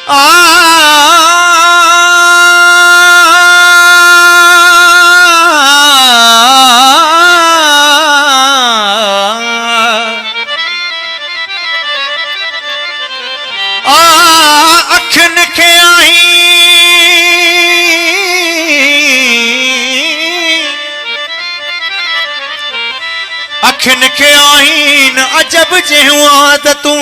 अखन के आई अखन के आईन अजब जेहू आदतू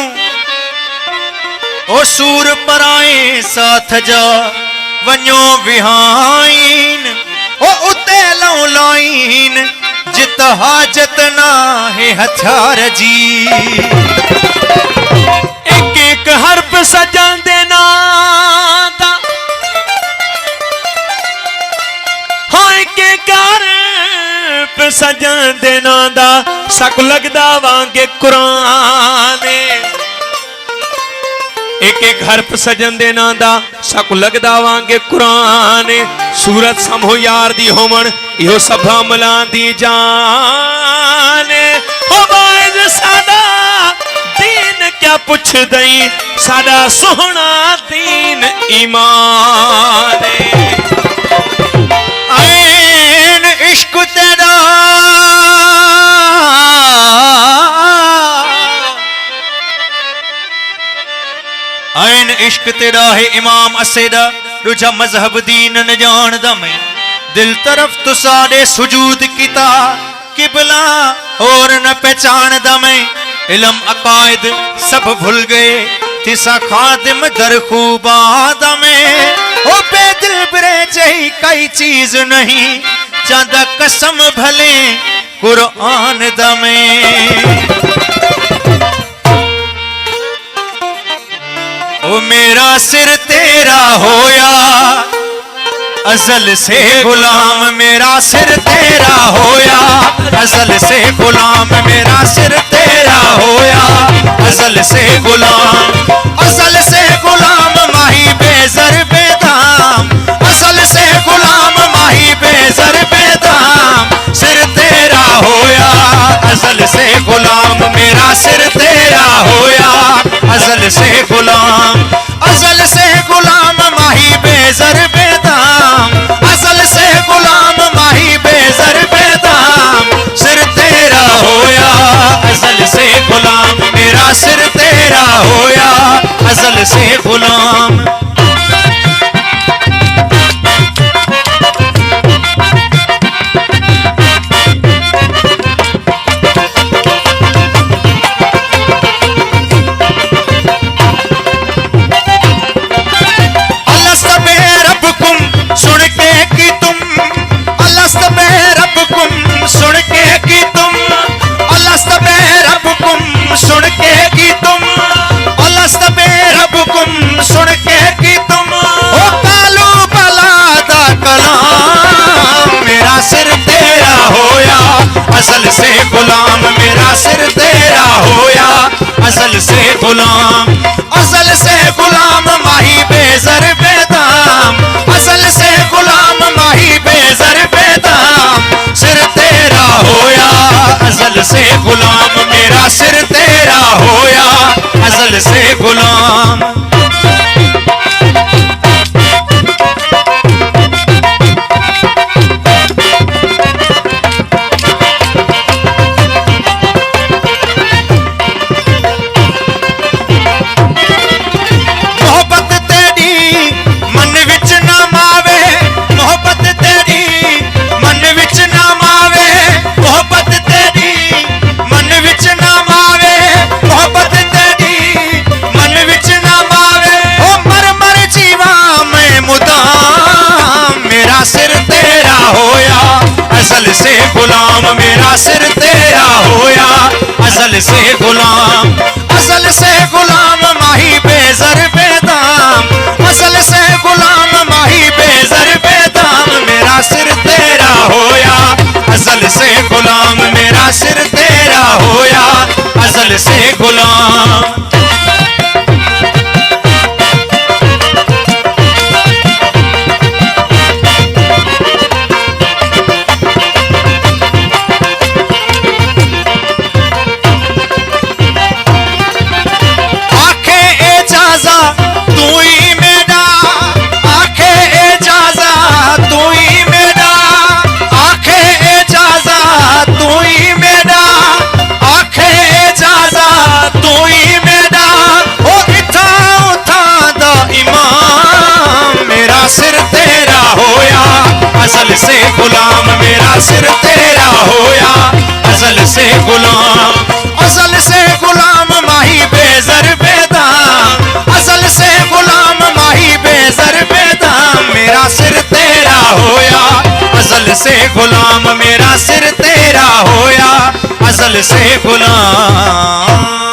ओ सूर पराए साथ जा वञो विहाइन ओ उते लऊ लाइन जित हाजत ना है हथियार जी। एक एक हर्फ सजन देना दा हाँ एक एक हर्फ सजन देना दा सक लगदा वांगे कुरान एक एक हर्फ सजन देना दा सक लगदा वांगे कुरान सूरत समो यार दी होमन यो सभा मला दी जान हो बाइज सादा दीन क्या पुछ दई सादा सोहना दीन ईमान ऐन इश्क तेरा ऐन इश्क तेरा है इमाम असेदा रुझा मजहब दीन न जान दमे दिल तरफ तो सारे सुजूद किता किबला और न पहचान दमे इल्म अकायद सब भूल गए तिसा खादिम दर खूबा दमे ओ बेदिल बरे जही कई चीज नहीं चांदा कसम भले कुरान दमे। ओ मेरा सिर तेरा होया अजल से गुलाम मेरा सिर तेरा होया अजल से गुलाम मेरा सिर तेरा होया अजल से गुलाम माही बेजर बेदाम असल से गुलाम माही बेजर बेदाम सिर तेरा होया अजल से गुलाम मेरा सिर तेरा होया अजल से गुलाम माही बेजर बेदाम असल से गुलाम माही बेजर बेदाम सिर तेरा होया अजल से गुलाम मेरा सिर तेरा होया अजल से गुलाम। असल से गुलाम मेरा सिर तेरा होया असल से गुलाम माही बेजर बेदाम असल से गुलाम माही बेजर बेदाम सिर तेरा होया असल से गुलाम मेरा सिर तेरा होया असल से गुलाम। असल से गुलाम मेरा सिर तेरा होया असल से गुलाम माही बेजर बेदाम असल से गुलाम माही बेजर बेदाम मेरा सिर तेरा होया असल से गुलाम मेरा सिर तेरा होया असल से गुलाम। तू ही गुलाम मेरा सिर तेरा होया असल से गुलाम माही बेजर बेदाम असल से गुलाम माही बेजर बेदाम मेरा सिर तेरा होया असल से गुलाम मेरा सिर तेरा होया असल से गुलाम